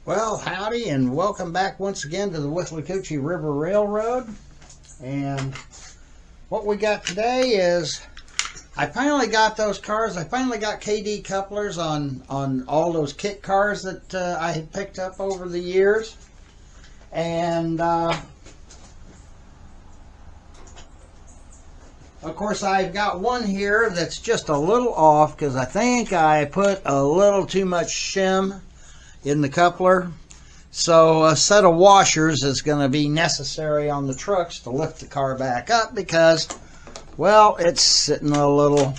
Well, howdy, and welcome back once again to the Withlacoochee River Railroad. And what we got today is, I finally got those cars. I finally got KD couplers on all those kit cars that I had picked up over the years. And of course, I've got one here that's just a little off because I think I put a little too much shim in the coupler. So a set of washers is going to be necessary on the trucks to lift the car back up because, well, it's sitting a little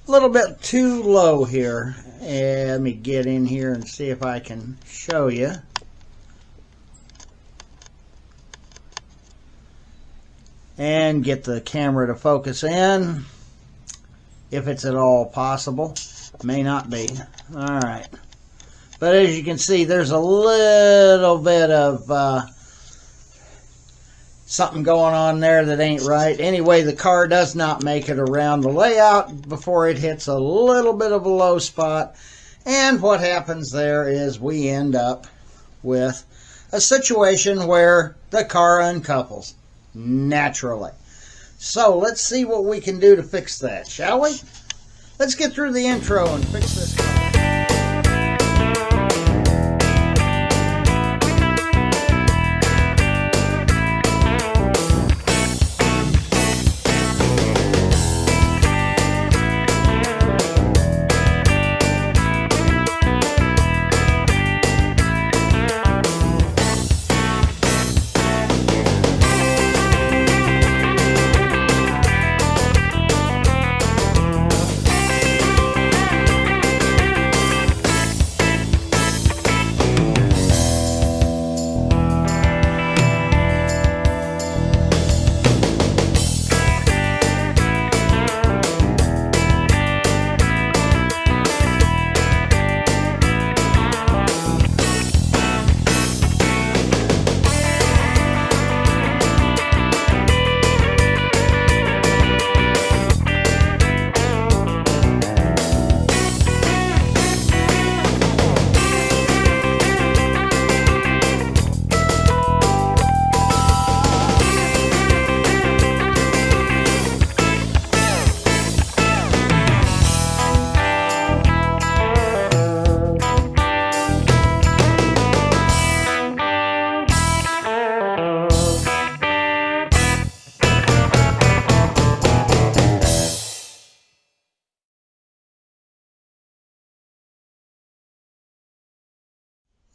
bit too low here. And let me get in here and see if I can show you. And get the camera to focus in, if it's at all possible. May not be. Alright. But as you can see, there's a little bit of something going on there that ain't right. Anyway, the car does not make it around the layout before it hits a little bit of a low spot. And what happens there is we end up with a situation where the car uncouples naturally. So let's see what we can do to fix that, shall we? Let's get through the intro and fix this car.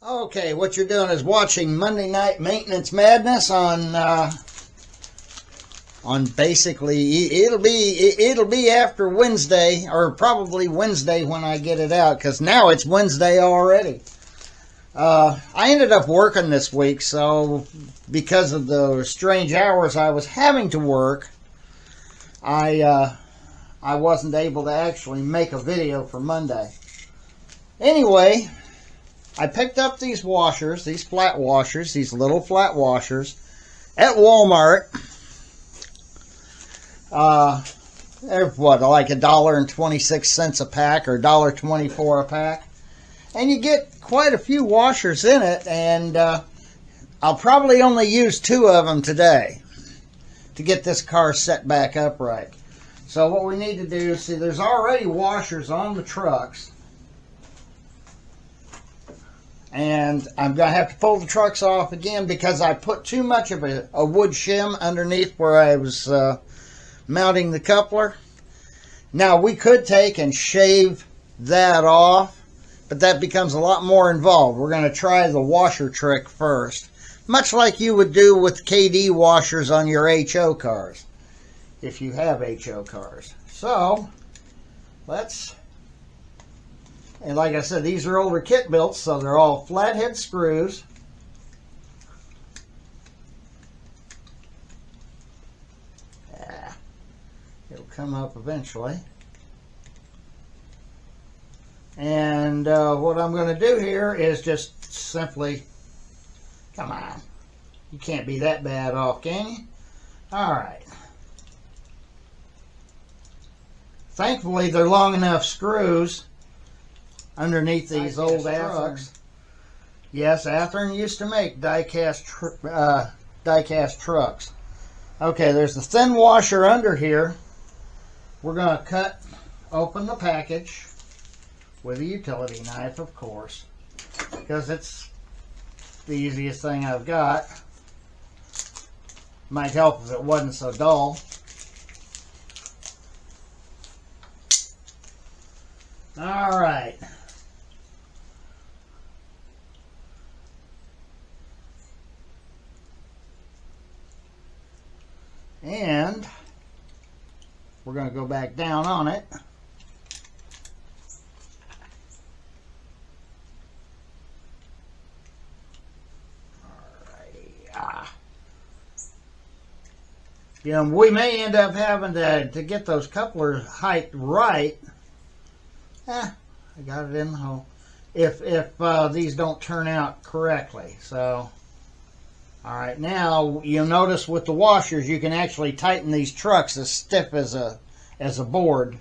Okay, what you're doing is watching Monday Night Maintenance Madness on basically, it'll be after Wednesday, or probably Wednesday when I get it out, because now it's Wednesday already. I ended up working this week, so because of the strange hours I was having to work, I wasn't able to actually make a video for Monday. Anyway, I picked up these washers, these flat washers, these little flat washers at Walmart. They're what, like $1.26 a pack or $1.24 a pack. And you get quite a few washers in it, and I'll probably only use 2 of them today to get this car set back upright. So what we need to do, see, there's already washers on the trucks. And I'm going to have to pull the trucks off again because I put too much of a wood shim underneath where I was mounting the coupler. Now, we could take and shave that off, but that becomes a lot more involved. We're going to try the washer trick first, much like you would do with KD washers on your HO cars, if you have HO cars. So, let's... And like I said, these are older kit built, so they're all flathead screws. It'll come up eventually. And what I'm going to do here is just simply, come on, you can't be that bad off, can you? All right. Thankfully, they're long enough screws underneath these old trucks Yes, Athearn used to make die-cast trucks. Okay, there's the thin washer under here. We're going to cut open the package with a utility knife, of course, because it's the easiest thing I've got. Might help if it wasn't so dull. All right. And we're going to go back down on it. You know, we may end up having to get those couplers height right. I got it in the hole. If these don't turn out correctly. So, all right, now you'll notice with the washers you can actually tighten these trucks as stiff as a board.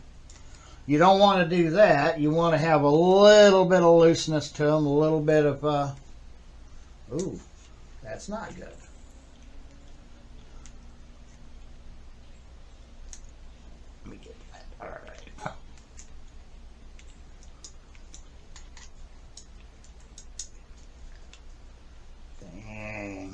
You don't want to do that. You want to have a little bit of looseness to them, a little bit of ooh, that's not good. Let me get that. All right. Dang.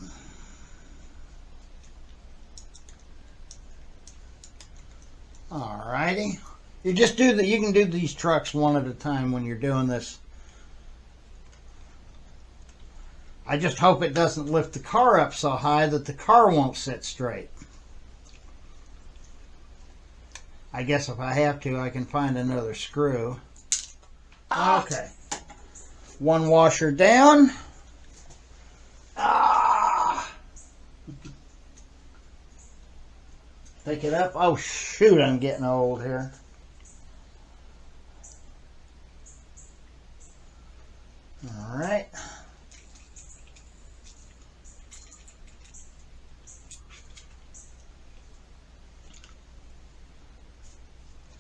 All righty. You just do that. You can do these trucks one at a time when you're doing this. I just hope it doesn't lift the car up so high that the car won't sit straight. I guess if I have to, I can find another screw. Okay. One washer down. Pick it up. Oh, shoot, I'm getting old here. All right.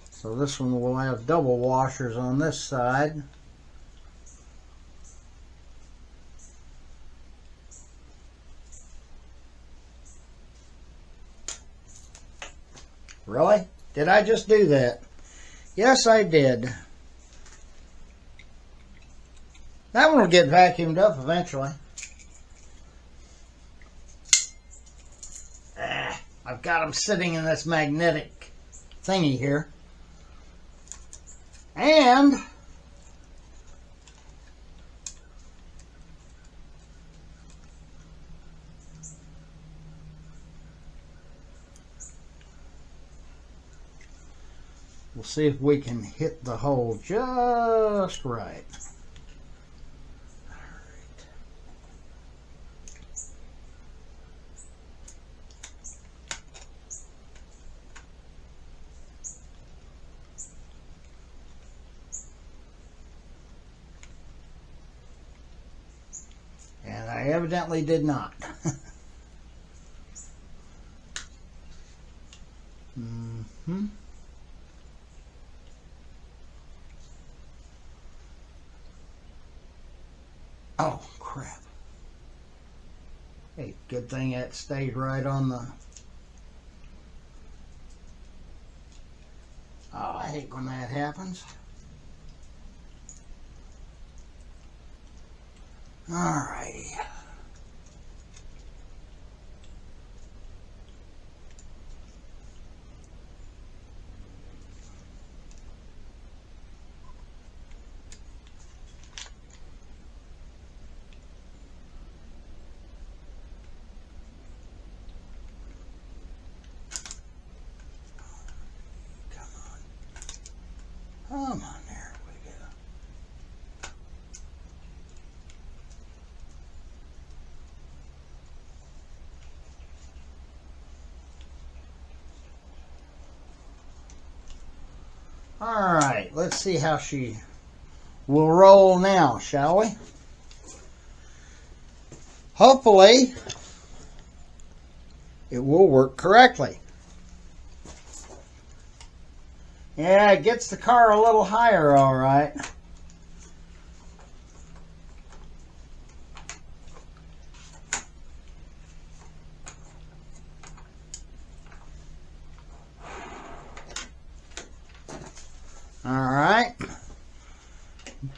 So this one will have double washers on this side. Really? Did I just do that? Yes, I did. That one will get vacuumed up eventually. I've got them sitting in this magnetic thingy here. And we'll see if we can hit the hole just right. And I evidently did not. Mm-hmm. Oh, crap. Hey, good thing it stayed right on the... Oh, I hate when that happens. Alrighty. Come on, there we go. All right, let's see how she will roll now, shall we? Hopefully, it will work correctly. Yeah, it gets the car a little higher, all right.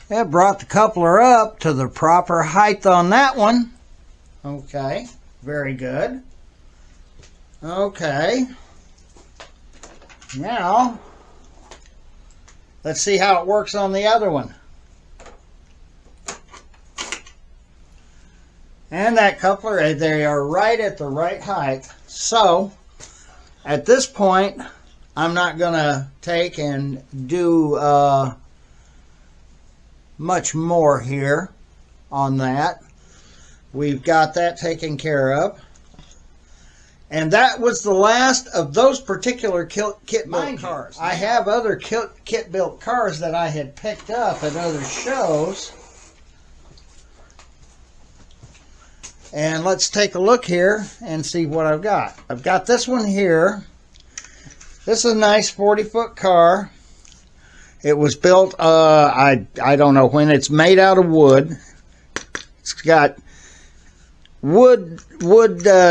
It brought the coupler up to the proper height on that one. Okay, very good. Okay. Now, let's see how it works on the other one. And that coupler, they are right at the right height. So, at this point, I'm not going to take and do much more here on that. We've got that taken care of. And that was the last of those particular kit-built cars. I have other kit-built cars that I had picked up at other shows. And let's take a look here and see what I've got. I've got this one here. This is a nice 40-foot car. It was built, I don't know when. It's made out of wood. It's got wood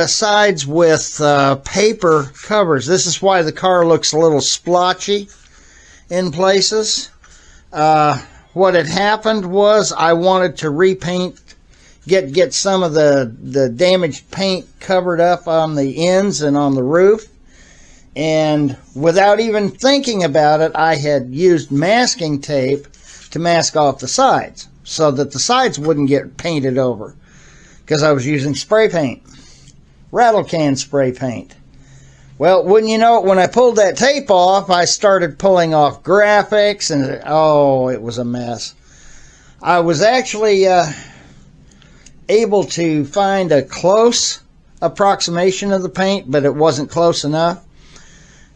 sides with paper covers. This is why the car looks a little splotchy in places. What had happened was I wanted to repaint, get some of the damaged paint covered up on the ends and on the roof. And without even thinking about it, I had used masking tape to mask off the sides so that the sides wouldn't get painted over, because I was using spray paint, rattle can spray paint. Well, wouldn't you know it, when I pulled that tape off, I started pulling off graphics, and oh, it was a mess. I was actually able to find a close approximation of the paint, but it wasn't close enough.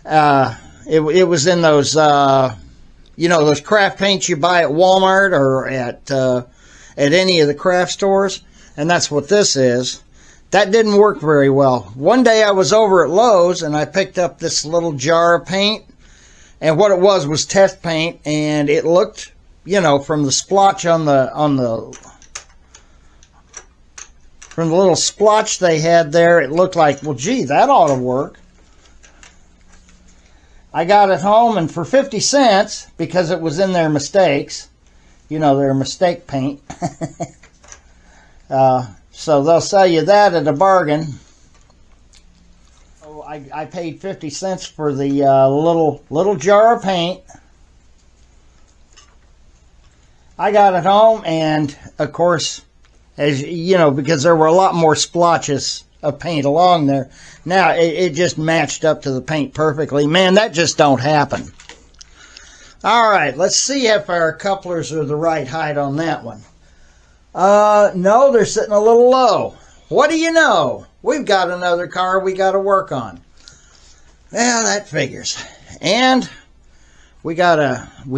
It was in those, those craft paints you buy at Walmart or at any of the craft stores, and that's what this is. That didn't work very well. One day I was over at Lowe's and I picked up this little jar of paint, and what it was test paint, and it looked, from the splotch from the little splotch they had there, it looked like, well, gee, that ought to work. I got it home, and for 50 cents, because it was in their mistakes, their mistake paint, so they'll sell you that at a bargain. So I paid 50 cents for the little jar of paint. I got it home, and of course, as because there were a lot more splotches of paint along there. Now it just matched up to the paint perfectly. Man, that just don't happen. All right, let's see if our couplers are the right height on that one. No, they're sitting a little low. What do you know? We've got another car we got to work on. Well, that figures. And we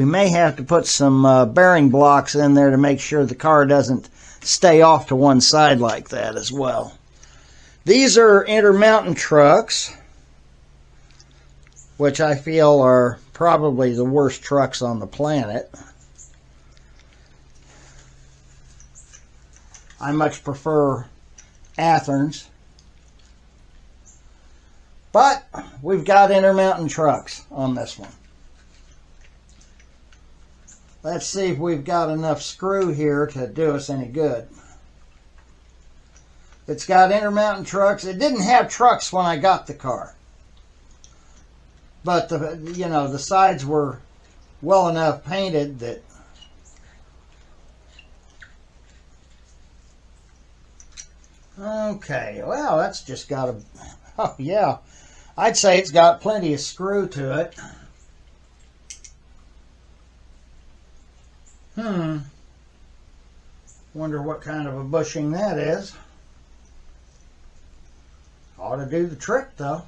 may have to put some bearing blocks in there to make sure the car doesn't stay off to one side like that as well. These are Intermountain trucks, which I feel are probably the worst trucks on the planet. I much prefer Athens. But we've got Intermountain trucks on this one. Let's see if we've got enough screw here to do us any good. It's got Intermountain trucks. It didn't have trucks when I got the car, but the sides were well enough painted that okay. Well, that's just got oh yeah, I'd say it's got plenty of screw to it. Wonder what kind of a bushing that is. Ought to do the trick, though.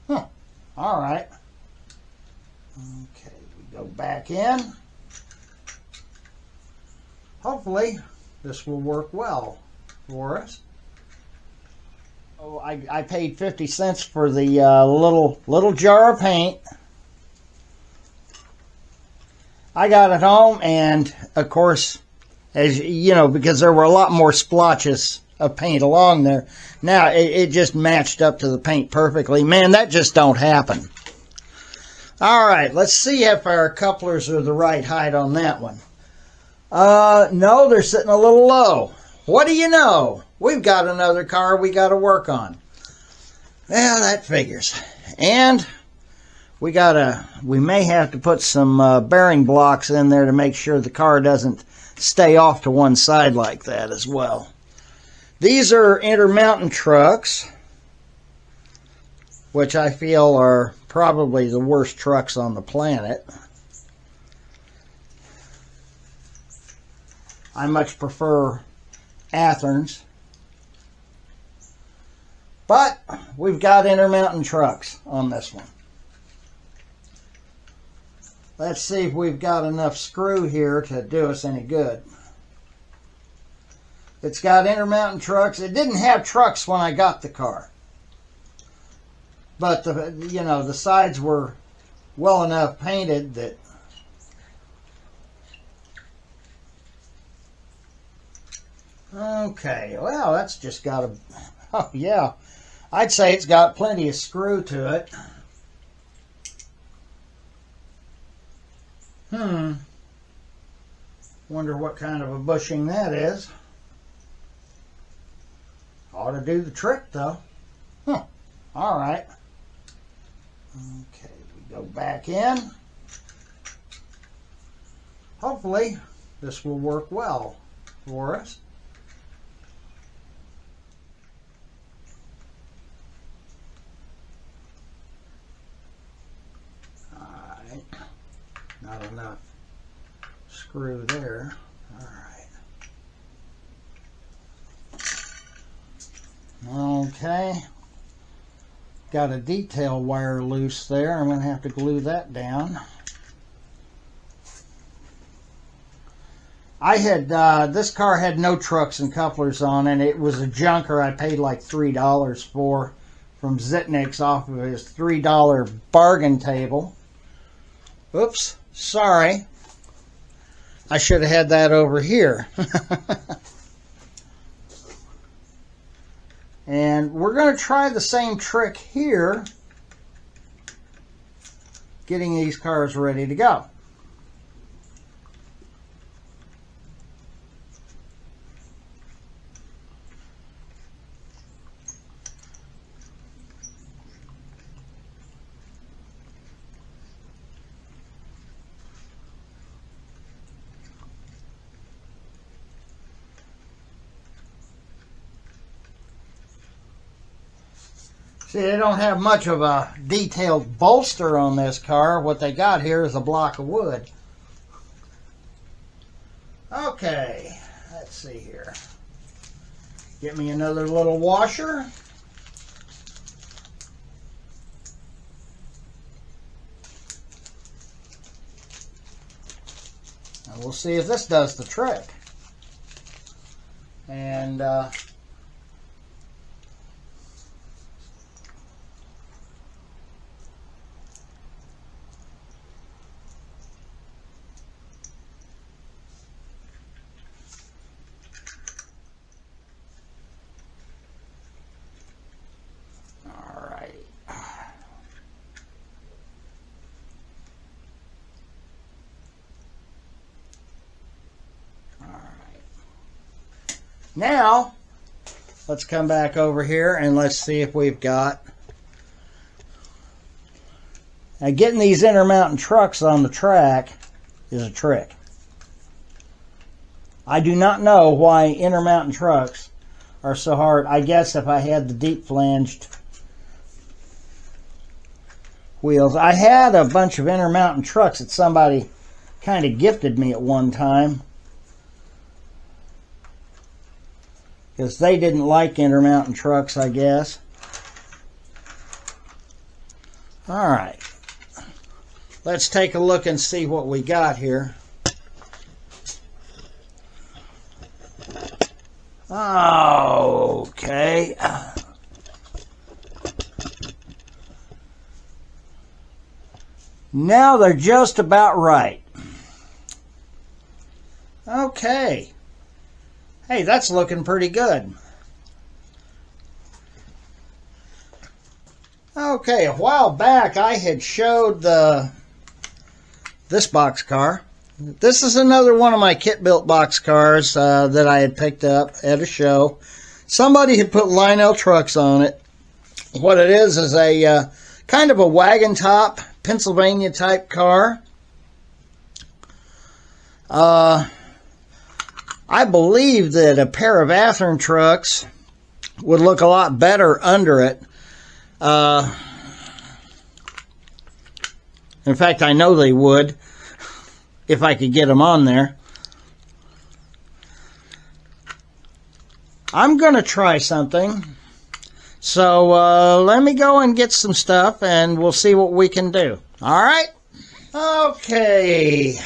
All right. Okay, we go back in. Hopefully, this will work well for us. Oh, I paid 50 cents for the little jar of paint. I got it home, and of course, as because there were a lot more splotches of paint along there. Now it just matched up to the paint perfectly. Man, that just don't happen. All right, let's see if our couplers are the right height on that one. No, they're sitting a little low. What do you know? We've got another car we got to work on. Well, that figures. And we may have to put some bearing blocks in there to make sure the car doesn't stay off to one side like that as well. These are Intermountain trucks, which I feel are probably the worst trucks on the planet. I much prefer Athens. But we've got Intermountain trucks on this one. Let's see if we've got enough screw here to do us any good. It's got Intermountain trucks. It didn't have trucks when I got the car. But the sides were well enough painted that okay, well, that's just got a, oh yeah, I'd say it's got plenty of screw to it. Wonder what kind of a bushing that is. Ought to do the trick though. All right. Okay, we go back in. Hopefully this will work well for us. Not enough screw there. All right. Okay. Got a detail wire loose there. I'm going to have to glue that down. I had this car had no trucks and couplers on, and it was a junker I paid like $3 for from Zitnik's off of his $3 bargain table. Oops. Sorry. I should have had that over here. And we're going to try the same trick here, getting these cars ready to go. See, they don't have much of a detailed bolster on this car. What they got here is a block of wood. Okay, let's see here. Get me another little washer. And we'll see if this does the trick. And now, let's come back over here and let's see if we've got... Now, getting these Intermountain trucks on the track is a trick. I do not know why Intermountain trucks are so hard. I guess if I had the deep flanged wheels. I had a bunch of Intermountain trucks that somebody kind of gifted me at one time, because they didn't like Intermountain trucks, I guess. All right. Let's take a look and see what we got here. Okay. Now they're just about right. Okay. Hey, that's looking pretty good. Okay, a while back I had showed this boxcar this is another one of my kit-built box cars that I had picked up at a show. Somebody had put Lionel trucks on it. What it is a kind of a wagon top, Pennsylvania type car. I believe that a pair of Athearn trucks would look a lot better under it. In fact, I know they would if I could get them on there. I'm going to try something. So let me go and get some stuff and we'll see what we can do. All right? Okay,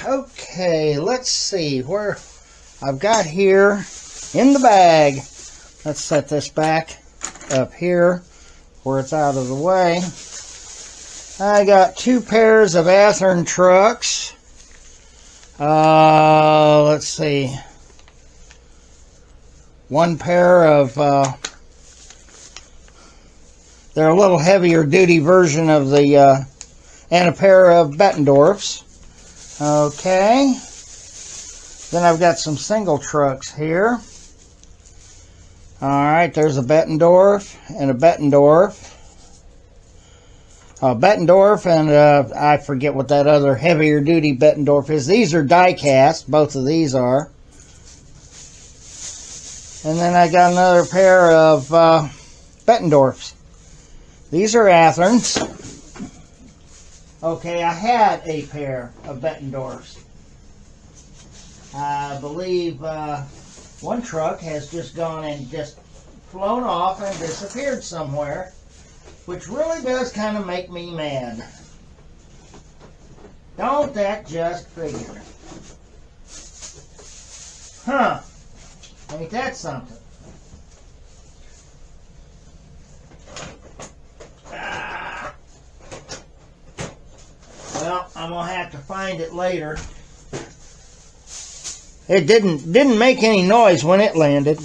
let's see where I've got here in the bag. Let's set this back up here where it's out of the way. I got 2 pairs of Athearn trucks. Let's see. 1 pair of, they're a little heavier duty version of the, and a pair of Bettendorfs. Okay. Then I've got some single trucks here. Alright, there's a Bettendorf and a Bettendorf. Bettendorf and I forget what that other heavier duty Bettendorf is. These are die cast, both of these are. And then I got another pair of Bettendorfs. These are Athearns. Okay, I had a pair of Bettendorfs. I believe one truck has just gone and just flown off and disappeared somewhere, which really does kind of make me mad. Don't that just figure? Huh. Ain't that something? Well, I'm going to have to find it later. It didn't make any noise when it landed.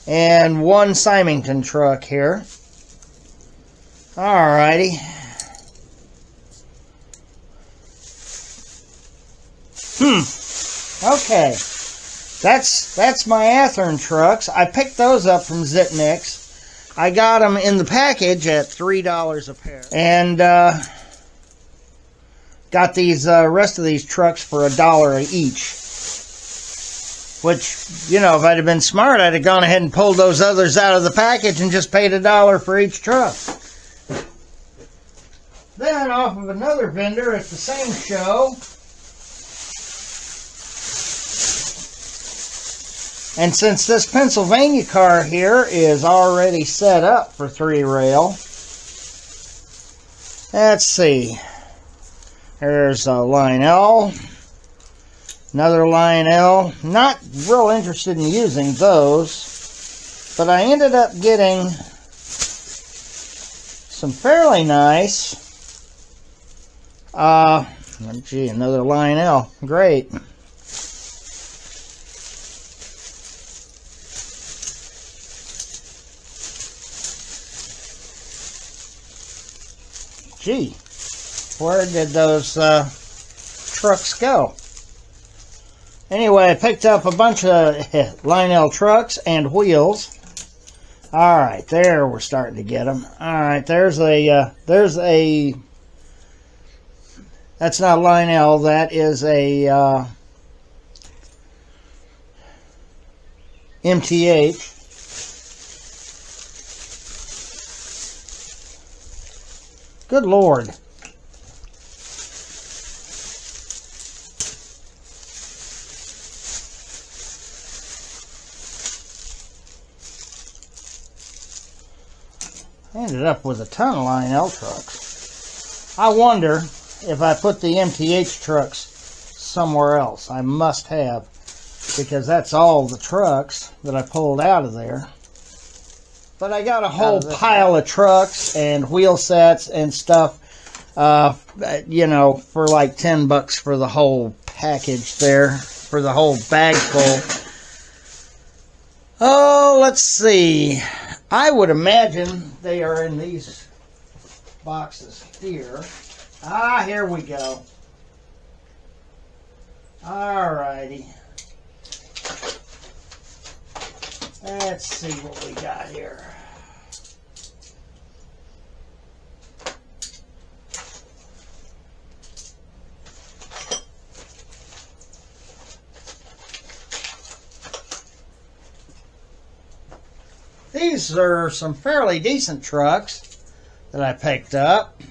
And 1 Symington truck here. Alrighty. Okay. That's my Athearn trucks. I picked those up from Zitnick's. I got them in the package at $3 a pair. And got these rest of these trucks for $1 each. Which, you know, if I'd have been smart, I'd have gone ahead and pulled those others out of the package and just paid $1 for each truck. Then, off of another vendor at the same show, and since this Pennsylvania car here is already set up for 3-rail, let's see. There's a Lionel. Another Lionel. Not real interested in using those, but I ended up getting some fairly nice. Gee, another Lionel. Great. Gee, where did those trucks go? Anyway, I picked up a bunch of Lionel trucks and wheels. Alright, there we're starting to get them. Alright, there's a, that's not Lionel, that is a MTH. Good Lord. I ended up with a ton of Lionel trucks. I wonder if I put the MTH trucks somewhere else. I must have, because that's all the trucks that I pulled out of there. But I got a whole pile of trucks and wheel sets and stuff, you know, for like $10 for the whole package there, for the whole bag full. Oh, let's see. I would imagine they are in these boxes here. Ah, here we go. Alrighty. Let's see what we got here. These are some fairly decent trucks that I picked up.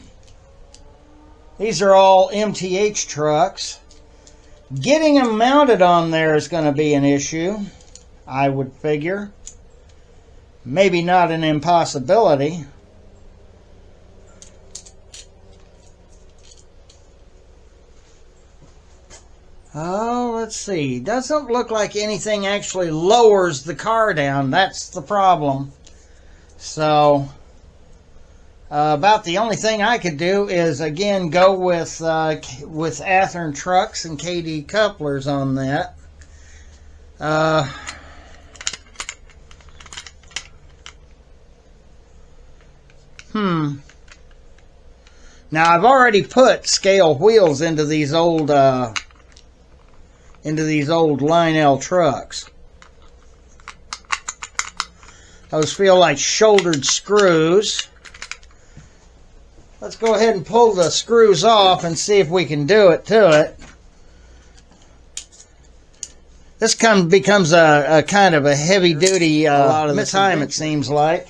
These are all MTH trucks. Getting them mounted on there is going to be an issue, I would figure. Maybe not an impossibility. Oh, let's see. Doesn't look like anything actually lowers the car down. That's the problem. So, about the only thing I could do is, again, go with Athearn trucks and KD couplers on that. Now, I've already put scale wheels into these old Lionel trucks. Those feel like shouldered screws. Let's go ahead and pull the screws off and see if we can do it to it. This becomes a kind of a heavy-duty a lot of the time, it seems like.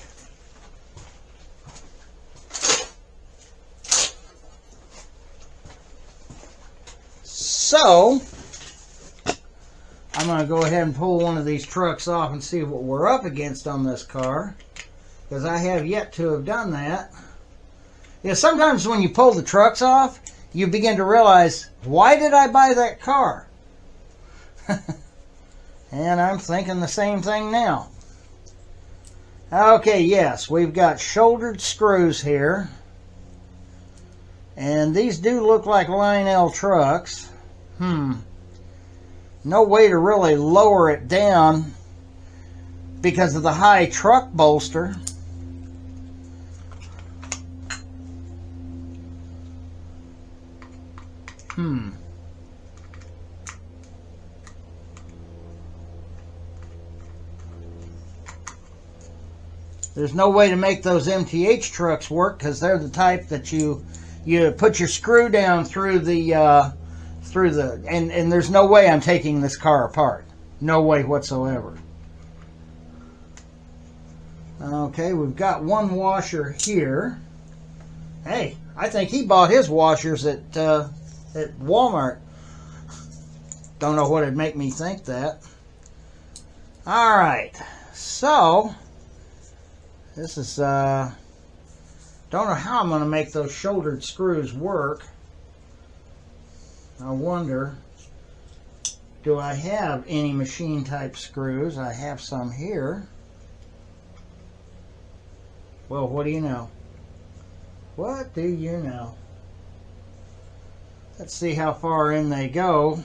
So, I'm going to go ahead and pull one of these trucks off and see what we're up against on this car, because I have yet to have done that. You know, sometimes when you pull the trucks off, you begin to realize, why did I buy that car? And I'm thinking the same thing now. Okay, yes, we've got shouldered screws here. And these do look like Lionel trucks. No way to really lower it down because of the high truck bolster. There's no way to make those MTH trucks work because they're the type that you put your screw down through the and there's no way I'm taking this car apart. No way whatsoever. Okay, we've got one washer here. Hey, I think he bought his washers at Walmart. Don't know what would make me think that. All right, so this is don't know how I'm going to make those shouldered screws work. I wonder, do I have any machine type screws? I have some here. Well, what do you know? What do you know? Let's see how far in they go.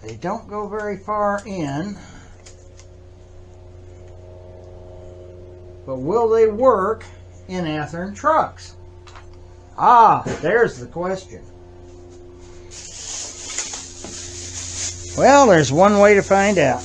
They don't go very far in. But will they work in Athearn trucks? Ah, there's the question. Well, there's one way to find out.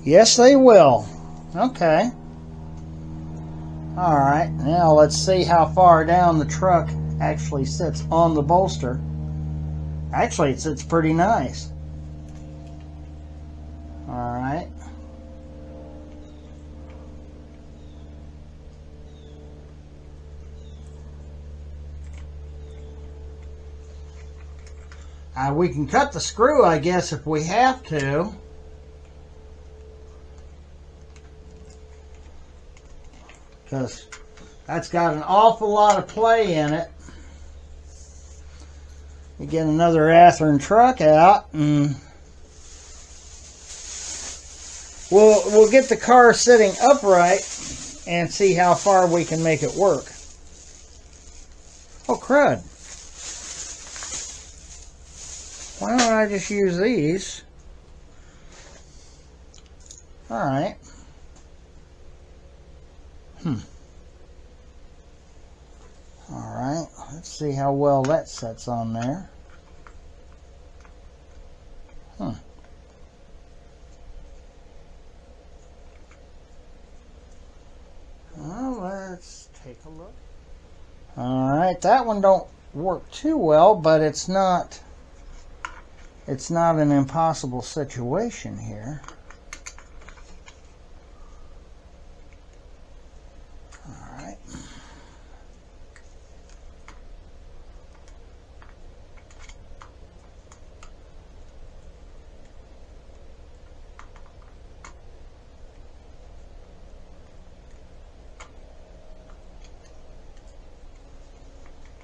Yes, they will. Okay. All right. Now let's see how far down the truck actually sits on the bolster. Actually, it sits pretty nice. All right. We can cut the screw, I guess, if we have to. Because that's got an awful lot of play in it. You get another Athearn truck out, and we'll get the car sitting upright and see how far we can make it work. Oh, crud. Why don't I just use these? Alright. Alright, let's see how well that sets on there. Well, let's take a look. Alright, that one don't work too well, but it's not an impossible situation here. Alright.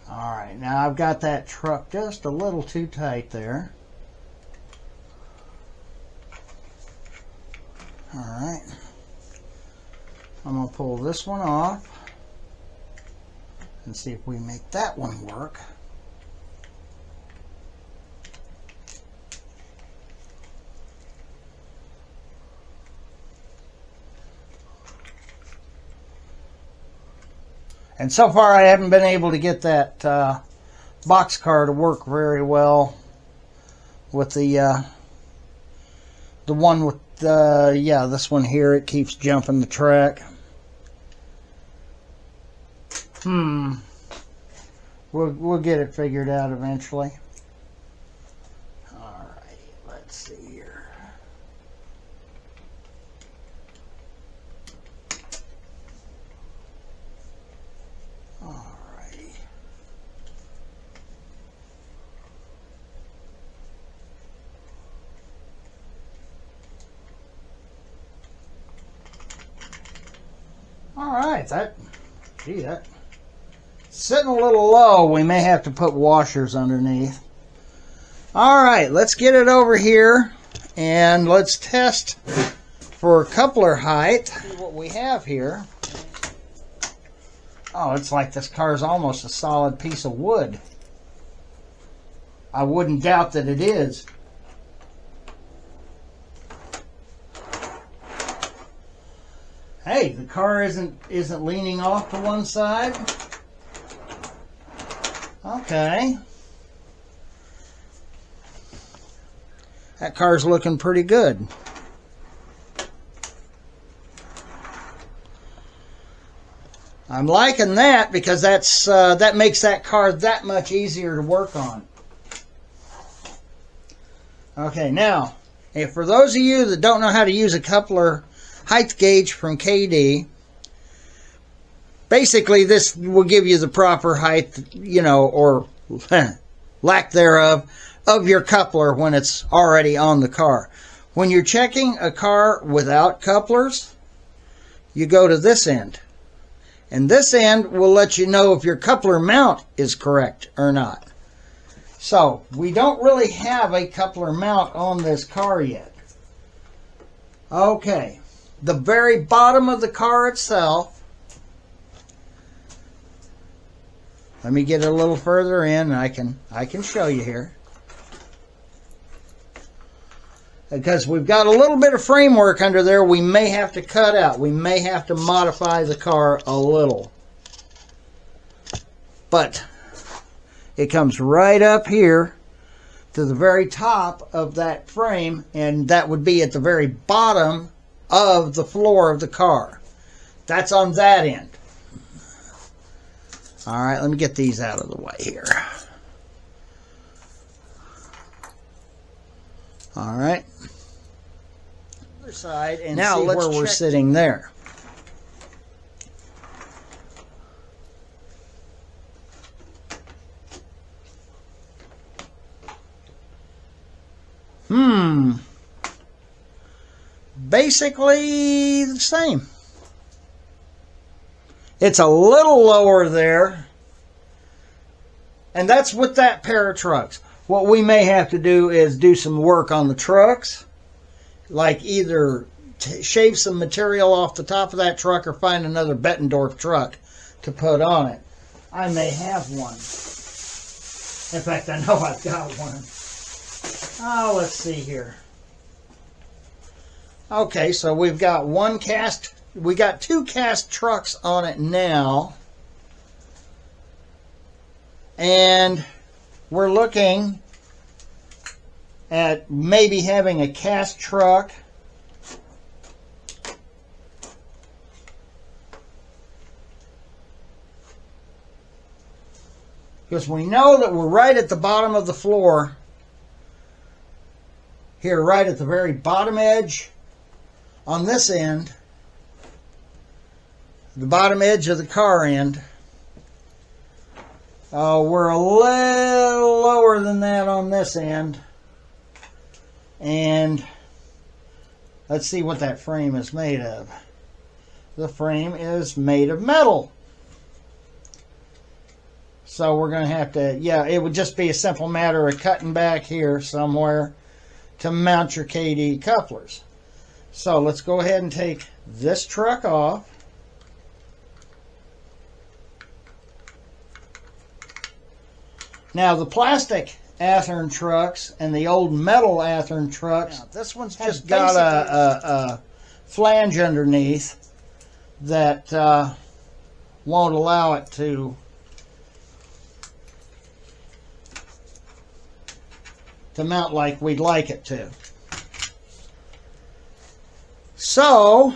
Alright, now I've got that truck just a little too tight there. Alright, I'm going to pull this one off and see if we make that one work. And so far I haven't been able to get that boxcar to work very well with the one with yeah, this one here, it keeps jumping the track. We'll get it figured out eventually. Alright, let's see here. Alrighty. Alright, that's sitting a little low. We may have to put washers underneath. Alright, let's get it over here and let's test for coupler height. See what we have here. Oh, it's like this car is almost a solid piece of wood. I wouldn't doubt that it is. Hey, the car isn't leaning off to one side. Okay. That car's looking pretty good. I'm liking that because that makes that car that much easier to work on. Okay, now, for those of you that don't know how to use a coupler height gauge from KD, basically this will give you the proper height, you know, or lack thereof, of your coupler when it's already on the car. When you're checking a car without couplers, you go to this end. And this end will let you know if your coupler mount is correct or not. So, we don't really have a coupler mount on this car yet. Okay. The very bottom of the car itself. Let me get a little further in and I can show you here. Because we've got a little bit of framework under there we may have to cut out. We may have to modify the car a little. But it comes right up here to the very top of that frame, and that would be at the very bottom of the floor of the car. That's on that end. Alright, let me get these out of the way here. Alright. Other side, and now see where we're sitting there. Basically the same. It's a little lower there. And that's with that pair of trucks. What we may have to do is do some work on the trucks. Like either shave some material off the top of that truck or find another Bettendorf truck to put on it. I may have one. In fact, I know I've got one. Oh, let's see here. Okay, so we've got we got 2 cast trucks on it now. And we're looking at maybe having a cast truck because we know that we're right at the bottom of the floor here, right at the very bottom edge on this end, the bottom edge of the car end. We're a little lower than that on this end. And let's see what that frame is made of. The frame is made of metal. So we're going to have to, yeah, it would just be a simple matter of cutting back here somewhere to mount your KD couplers. So let's go ahead and take this truck off. Now the plastic Athearn trucks and the old metal Athearn trucks, yeah, this one's just got a flange underneath that won't allow it to mount like we'd like it to. So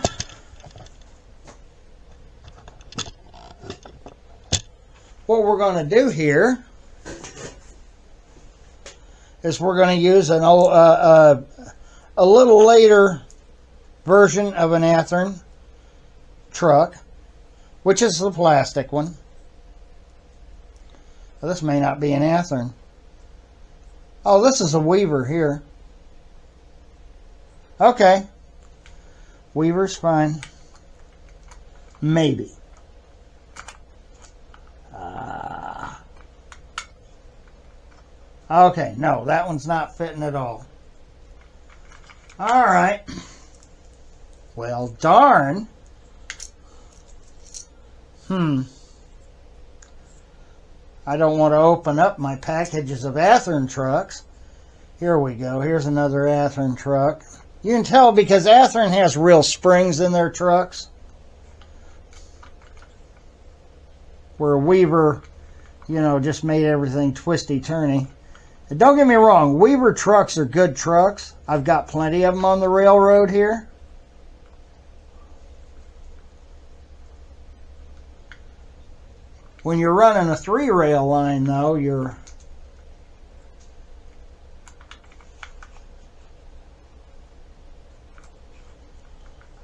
what we're going to do here is we're going to use an old, a little later version of an Athearn truck, which is the plastic one. Well, this may not be an Athearn. Oh, this is a Weaver here. Okay. Weaver's fine. Maybe. Okay, no, that one's not fitting at all. Alright. Well, darn. I don't want to open up my packages of Athearn trucks. Here we go. Here's another Athearn truck. You can tell because Athearn has real springs in their trucks. Where Weaver, you know, just made everything twisty-turny. And don't get me wrong, Weaver trucks are good trucks. I've got plenty of them on the railroad here. When you're running a 3-rail line, though, you're...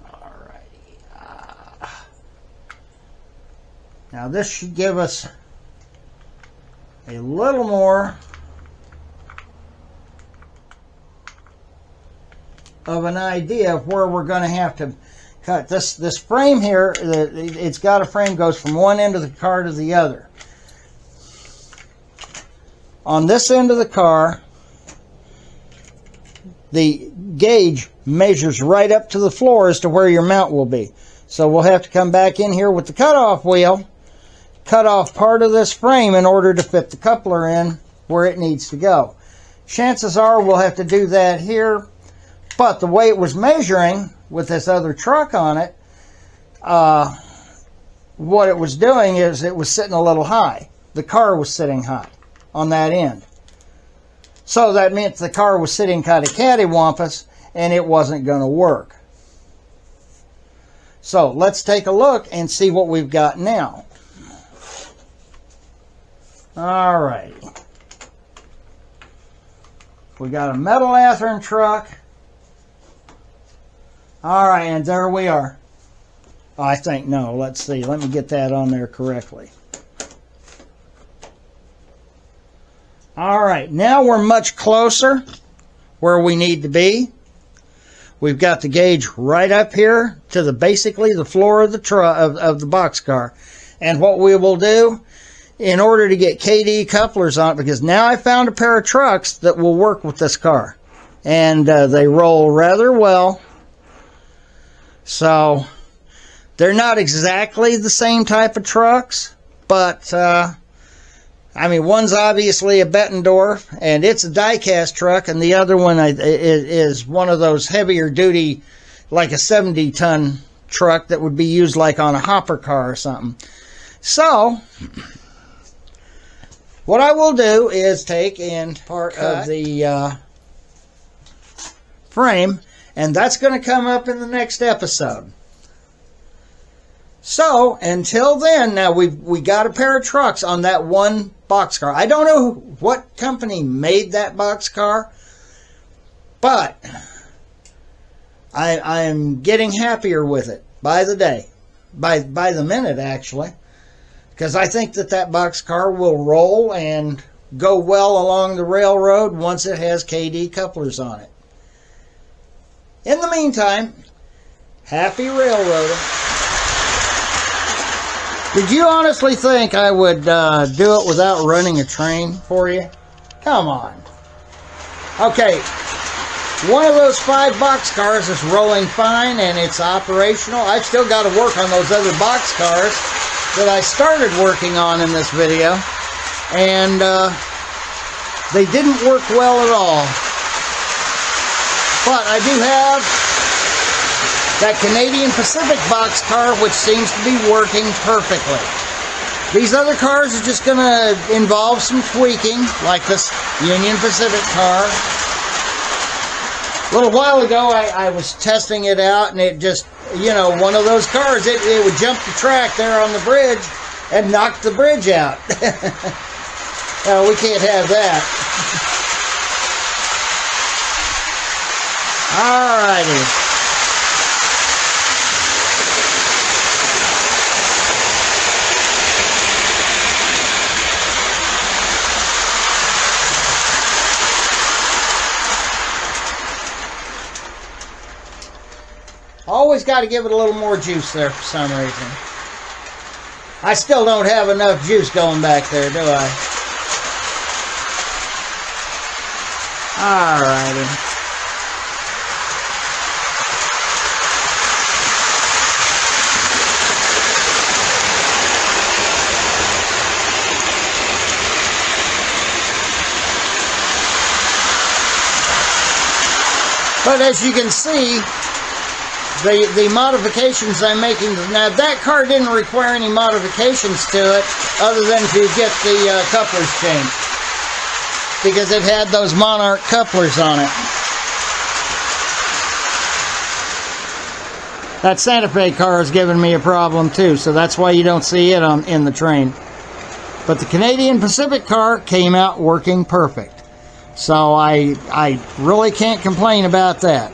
Alrighty. Now this should give us a little more of an idea of where we're going to have to cut. This frame here, it's got a frame goes from one end of the car to the other. On this end of the car, the gauge measures right up to the floor as to where your mount will be. So we'll have to come back in here with the cutoff wheel, cut off part of this frame in order to fit the coupler in where it needs to go. Chances are we'll have to do that here, but the way it was measuring with this other truck on it, what it was doing is it was sitting a little high. The car was sitting high on that end. So that meant the car was sitting kind of cattywampus and it wasn't going to work. So let's take a look and see what we've got now. Alrighty. We got a metal Athearn truck. Alright, and there we are. I think, no, let's see. Let me get that on there correctly. Alright, now we're much closer where we need to be. We've got the gauge right up here to the basically the floor of the of the boxcar. And what we will do, in order to get KD couplers on it, because now I found a pair of trucks that will work with this car. And they roll rather well. So they're not exactly the same type of trucks, but I mean, one's obviously a Bettendorf, and it's a die-cast truck, and the other one is one of those heavier duty, like a 70-ton truck that would be used like on a hopper car or something. So what I will do is take in part of the frame, and that's going to come up in the next episode. So until then, now we got a pair of trucks on that one boxcar. I don't know what company made that boxcar, but I'm getting happier with it by the day, by the minute actually, because I think that boxcar will roll and go well along the railroad once it has KD couplers on it. In the meantime, happy railroading. Did you honestly think I would do it without running a train for you? Come on. Okay, one of those 5 boxcars is rolling fine and it's operational. I've still got to work on those other boxcars that I started working on in this video, and they didn't work well at all. But I do have that Canadian Pacific boxcar, which seems to be working perfectly. These other cars are just going to involve some tweaking, like this Union Pacific car. A little while ago, I was testing it out, and it just, you know, one of those cars, it would jump the track there on the bridge and knock the bridge out. We can't have that. All righty. Always got to give it a little more juice there for some reason. I still don't have enough juice going back there, do I? Alrighty. But as you can see, the modifications I'm making, now that car didn't require any modifications to it other than to get the couplers changed, because it had those Monarch couplers on it. That Santa Fe car is giving me a problem too, so that's why you don't see it in the train. But the Canadian Pacific car came out working perfect. So I really can't complain about that.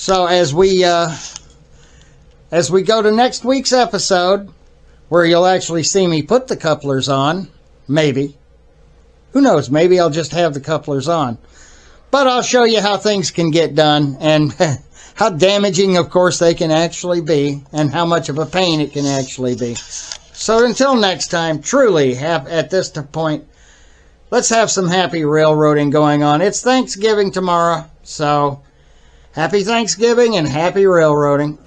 So as we go to next week's episode, where you'll actually see me put the couplers on, maybe. Who knows, maybe I'll just have the couplers on. But I'll show you how things can get done, and how damaging, of course, they can actually be, and how much of a pain it can actually be. So until next time, truly, at this point, let's have some happy railroading going on. It's Thanksgiving tomorrow, so happy Thanksgiving and happy railroading.